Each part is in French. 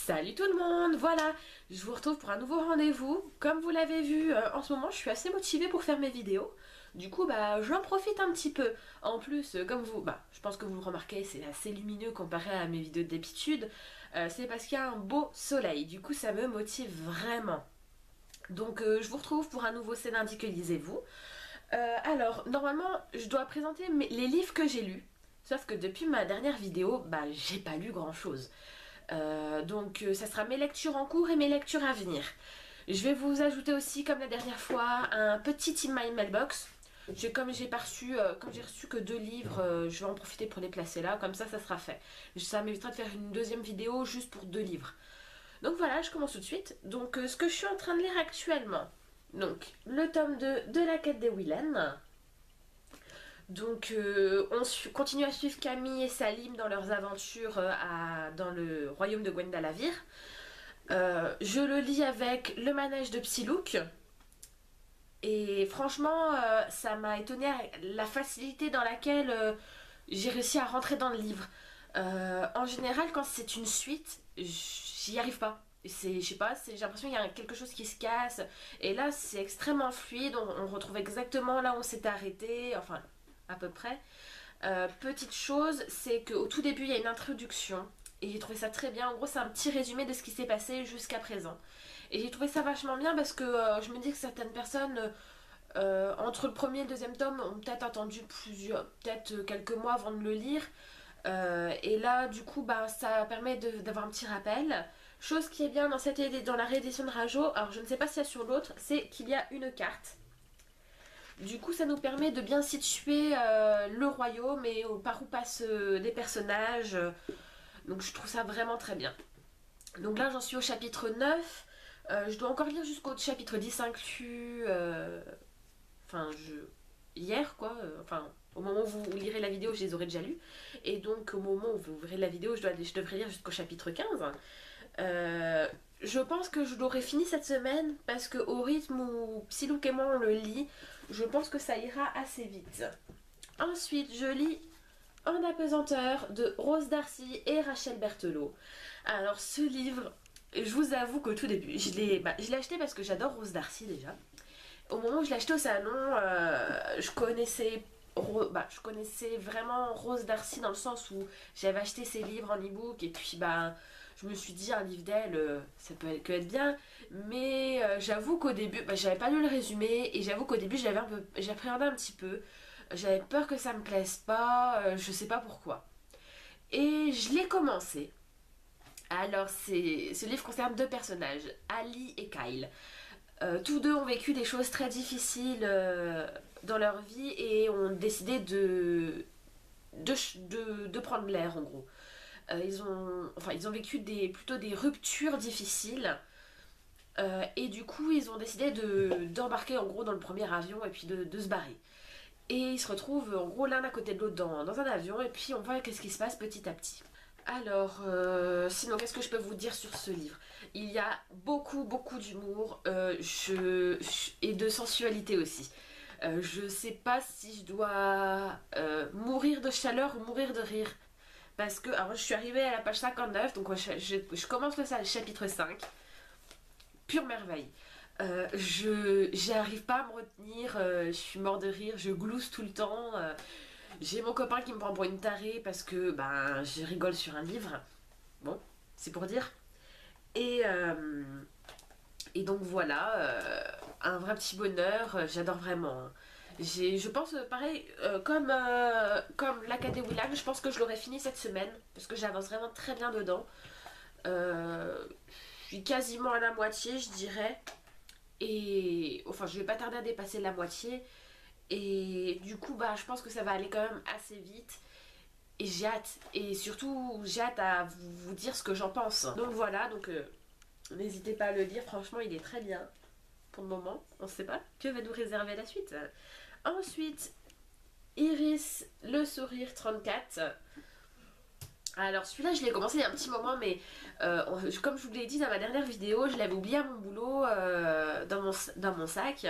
Salut tout le monde, voilà, je vous retrouve pour un nouveau rendez-vous. Comme vous l'avez vu, en ce moment je suis assez motivée pour faire mes vidéos. Du coup, j'en profite un petit peu. En plus, comme vous, je pense que vous le remarquez, c'est assez lumineux comparé à mes vidéos d'habitude. C'est parce qu'il y a un beau soleil, du coup ça me motive vraiment. Donc je vous retrouve pour un nouveau C'est lundi que lisez-vous. Alors, normalement, je dois présenter les livres que j'ai lus. Sauf que depuis ma dernière vidéo, j'ai pas lu grand-chose. Donc ça sera mes lectures en cours et mes lectures à venir. Je vais vous ajouter aussi, comme la dernière fois, un petit In My Mailbox. Comme j'ai reçu que 2 livres, je vais en profiter pour les placer là, comme ça sera fait. Ça m'évitera de faire une deuxième vidéo juste pour 2 livres. Donc voilà, je commence tout de suite. Donc ce que je suis en train de lire actuellement. Donc le tome 2 de La Quête des Willen. Donc continue à suivre Camille et Salim dans leurs aventures dans le royaume de Gwendalavir. Je le lis avec le manège de Psylocke. Et franchement, ça m'a étonné la facilité dans laquelle j'ai réussi à rentrer dans le livre. En général, quand c'est une suite, j'y arrive pas. Je sais pas, j'ai l'impression qu'il y a quelque chose qui se casse. Et là, c'est extrêmement fluide. On retrouve exactement là où on s'est arrêté. Enfin, à peu près. Petite chose, c'est qu'au tout début, il y a une introduction. Et j'ai trouvé ça très bien. En gros, c'est un petit résumé de ce qui s'est passé jusqu'à présent. Et j'ai trouvé ça vachement bien parce que je me dis que certaines personnes, entre le premier et le deuxième tome, ont peut-être attendu peut-être quelques mois avant de le lire. Et là, du coup, ça permet d'avoir un petit rappel. Chose qui est bien dans la réédition de Rajo, alors je ne sais pas s'il y a sur l'autre, c'est qu'il y a une carte. Du coup, ça nous permet de bien situer le royaume et par où passent les personnages. Donc je trouve ça vraiment très bien. Donc là, j'en suis au chapitre 9. Je dois encore lire jusqu'au chapitre 10 inclus. Hier, quoi. Enfin, au moment où vous lirez la vidéo, je les aurai déjà lus. Et donc, au moment où vous verrez la vidéo, je devrais lire jusqu'au chapitre 15. Je pense que je l'aurai fini cette semaine parce que au rythme où Psylocke et moi on le lit, je pense que ça ira assez vite. Ensuite, je lis En apesanteur de Rose Darcy et Rachel Berthelot. Alors, ce livre, je vous avoue qu'au tout début, je l'ai acheté parce que j'adore Rose Darcy déjà. Au moment où je l'ai acheté au salon, je connaissais vraiment Rose Darcy dans le sens où j'avais acheté ses livres en e-book et puis je me suis dit un livre d'elle, ça peut être bien, mais j'avoue qu'au début, j'avais pas lu le résumé et j'avoue qu'au début j'appréhendais un petit peu, j'avais peur que ça me plaise pas, je sais pas pourquoi. Et je l'ai commencé. Alors ce livre concerne 2 personnages, Ali et Kyle. Tous deux ont vécu des choses très difficiles dans leur vie et ont décidé de prendre l'air en gros. Ils ont vécu plutôt des ruptures difficiles et du coup ils ont décidé d'embarquer en gros dans le premier avion et puis de se barrer. Et ils se retrouvent en gros l'un à côté de l'autre dans un avion et puis on voit qu'est-ce qui se passe petit à petit. Alors, sinon, qu'est-ce que je peux vous dire sur ce livre? Il y a beaucoup d'humour et de sensualité aussi. Je sais pas si je dois mourir de chaleur ou mourir de rire. Parce que, alors je suis arrivée à la page 59, donc je commence le chapitre 5. Pure merveille. J'arrive pas à me retenir, je suis mort de rire, je glousse tout le temps. J'ai mon copain qui me prend pour une tarée parce que je rigole sur un livre. Bon, c'est pour dire. Et, euh, et donc voilà, un vrai petit bonheur, j'adore vraiment. Hein. Je pense, pareil, comme l'Acadé Willan, je pense que je l'aurais fini cette semaine parce que j'avance vraiment très bien dedans. Je suis quasiment à la moitié, je dirais. Et enfin, je vais pas tarder à dépasser la moitié. Et du coup, je pense que ça va aller quand même assez vite. Et j'ai hâte. Et surtout, j'ai hâte à vous dire ce que j'en pense. Donc voilà, n'hésitez pas à le lire. Franchement, il est très bien. Pour le moment, on ne sait pas que va nous réserver la suite. Ensuite, Iris, le sourire 34. Alors celui-là je l'ai commencé il y a un petit moment mais comme je vous l'ai dit dans ma dernière vidéo, je l'avais oublié à mon boulot dans mon sac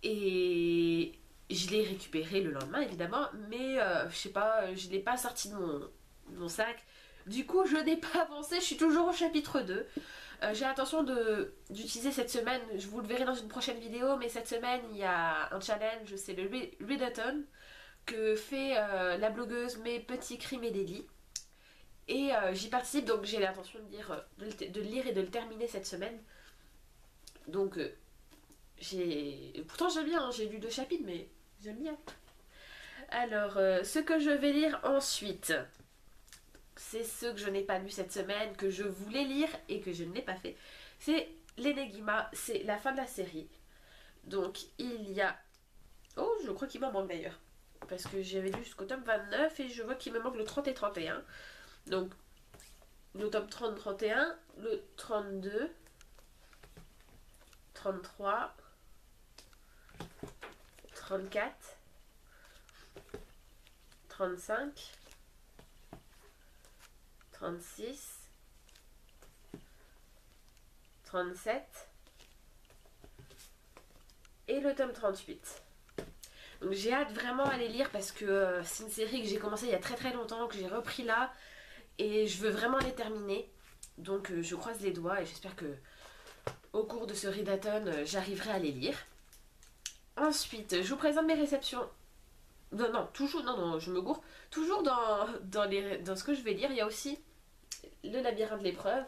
et je l'ai récupéré le lendemain évidemment mais je sais pas, je l'ai pas sorti de mon sac. Du coup, je n'ai pas avancé, je suis toujours au chapitre 2. J'ai l'intention d'utiliser cette semaine, je vous le verrai dans une prochaine vidéo, mais cette semaine, il y a un challenge, c'est le Readathon, que fait la blogueuse Mes Petits Crimes et Délits. Et j'y participe, donc j'ai l'intention de le lire et de le terminer cette semaine. Donc, pourtant j'aime bien, hein, j'ai lu 2 chapitres, mais j'aime bien. Alors, ce que je vais lire ensuite, c'est ce que je n'ai pas lu cette semaine, que je voulais lire et que je ne l'ai pas fait. C'est l'Enigma, c'est la fin de la série. Donc, il y a... Oh, je crois qu'il m'en manque d'ailleurs. Parce que j'avais lu jusqu'au tome 29 et je vois qu'il me manque le 30 et 31. Donc, le tome 30, 31, le 32, 33, 34, 35, 36, 37 et le tome 38. Donc j'ai hâte vraiment à les lire parce que c'est une série que j'ai commencé il y a très longtemps, que j'ai repris là et je veux vraiment les terminer. Donc je croise les doigts et j'espère que au cours de ce readathon j'arriverai à les lire. Ensuite, je vous présente mes réceptions. Non, toujours, non, je me gourre. Toujours dans ce que je vais lire, il y a aussi Le Labyrinthe de l'épreuve.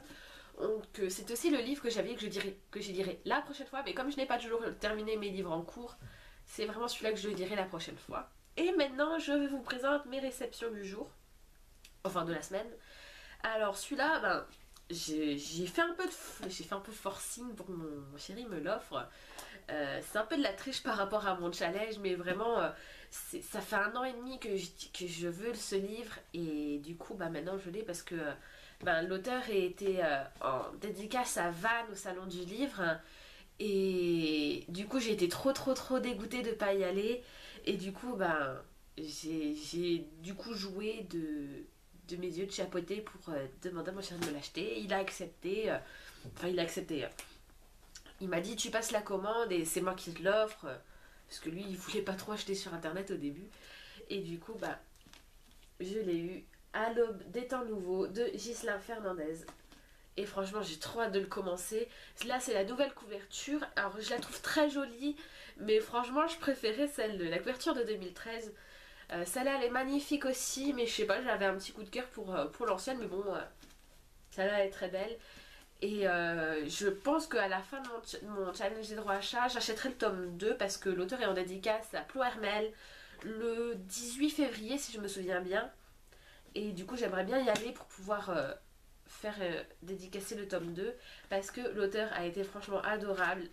Donc c'est aussi le livre que j'avais que je lirai la prochaine fois, mais comme je n'ai pas toujours terminé mes livres en cours, c'est vraiment celui-là que je lirai la prochaine fois. Et maintenant, je vous présente mes réceptions du jour, enfin de la semaine. Alors celui-là, ben, j'ai fait un peu de forcing pour que mon chéri me l'offre. C'est un peu de la triche par rapport à mon challenge, mais vraiment, ça fait 1 an et demi que je veux ce livre, et du coup, bah, maintenant je l'ai parce que l'auteur a été en dédicace à Vannes au salon du livre, et du coup j'ai été trop dégoûtée de pas y aller, et du coup, j'ai du coup joué de mes yeux de chapeauté pour demander à mon chéri de me l'acheter. Il a accepté, il m'a dit tu passes la commande et c'est moi qui te l'offre, parce que lui il voulait pas trop acheter sur internet au début, et du coup je l'ai eu à l'aube des temps nouveaux de Ghislain Fernandez, et franchement j'ai trop hâte de le commencer. Là c'est la nouvelle couverture, alors je la trouve très jolie, mais franchement je préférais celle de la couverture de 2013. Celle-là elle est magnifique aussi, mais je sais pas, j'avais un petit coup de cœur pour l'ancienne, mais bon, celle-là elle est très belle. Et je pense qu'à la fin de mon challenge des droits achats, j'achèterai le tome 2 parce que l'auteur est en dédicace à Plohermel le 18 février si je me souviens bien. Et du coup j'aimerais bien y aller pour pouvoir faire dédicacer le tome 2 parce que l'auteur a été franchement adorable.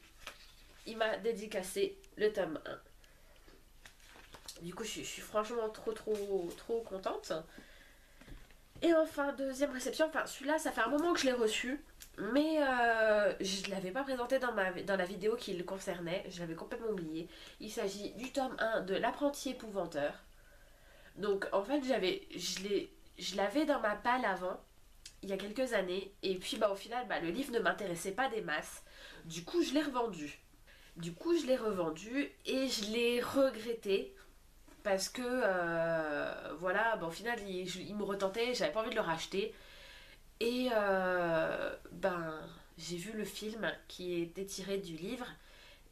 Il m'a dédicacé le tome 1. Du coup je suis franchement trop contente. Et enfin, deuxième réception, enfin celui-là ça fait un moment que je l'ai reçu, mais je ne l'avais pas présenté dans la vidéo qui le concernait, je l'avais complètement oublié. Il s'agit du tome 1 de L'Apprenti Épouvanteur. Donc en fait je l'avais dans ma palle avant, il y a quelques années, et puis au final le livre ne m'intéressait pas des masses, du coup je l'ai revendu. Et je l'ai regretté parce que voilà, au final il me retentait, j'avais pas envie de le racheter. Et j'ai vu le film qui était tiré du livre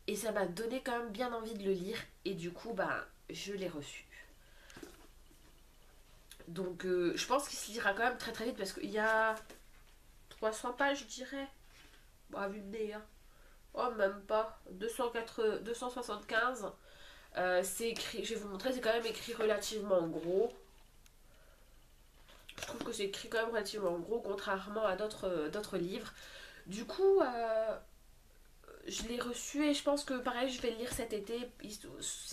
et ça m'a donné quand même bien envie de le lire, et du coup je l'ai reçu. Donc je pense qu'il se lira quand même très vite parce qu'il y a 300 pages je dirais. Bon, vu le nez, hein. Oh même pas, 275. C'est écrit, je vais vous montrer, c'est quand même écrit relativement gros. Je trouve que c'est écrit quand même relativement gros, contrairement à d'autres livres. Du coup, je l'ai reçu et je pense que pareil, je vais le lire cet été.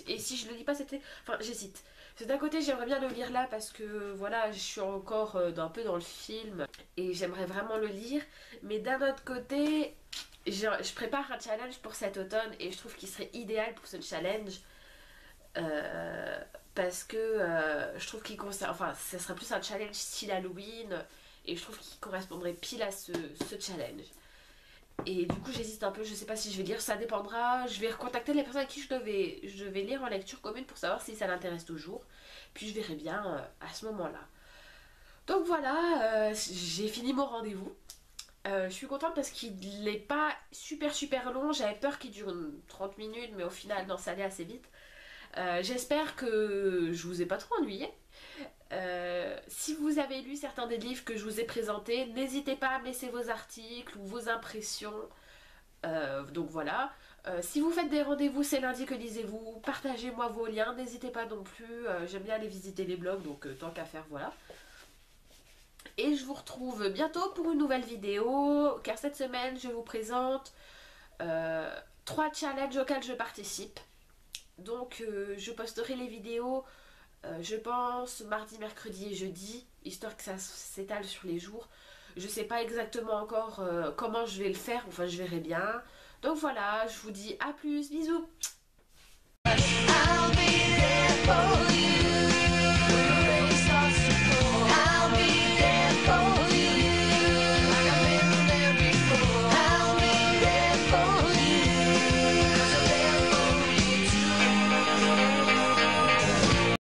Et si je le lis pas cet été, enfin j'hésite. C'est d'un côté, j'aimerais bien le lire là parce que voilà, je suis encore un peu dans le film et j'aimerais vraiment le lire. Mais d'un autre côté, je prépare un challenge pour cet automne et je trouve qu'il serait idéal pour ce challenge. Parce que je trouve qu'il concerne, enfin ça serait plus un challenge style Halloween, et je trouve qu'il correspondrait pile à ce challenge. Et du coup j'hésite un peu, je sais pas si je vais lire, ça dépendra. Je vais recontacter les personnes à qui je vais lire en lecture commune pour savoir si ça l'intéresse toujours, puis je verrai bien à ce moment là. Donc voilà, j'ai fini mon rendez-vous. Je suis contente parce qu'il n'est pas super long. J'avais peur qu'il dure 30 minutes, mais au final, non, ça allait assez vite. J'espère que je vous ai pas trop ennuyé. Si vous avez lu certains des livres que je vous ai présentés, n'hésitez pas à me laisser vos articles ou vos impressions. Donc voilà. Si vous faites des rendez-vous, c'est lundi que lisez-vous. Partagez-moi vos liens, n'hésitez pas non plus. J'aime bien aller visiter les blogs, donc tant qu'à faire, voilà. Et je vous retrouve bientôt pour une nouvelle vidéo, car cette semaine, je vous présente 3 challenges auxquels je participe. Donc je posterai les vidéos, je pense, mardi, mercredi et jeudi, histoire que ça s'étale sur les jours. Je sais pas exactement encore comment je vais le faire, enfin je verrai bien. Donc voilà, je vous dis à plus, bisous.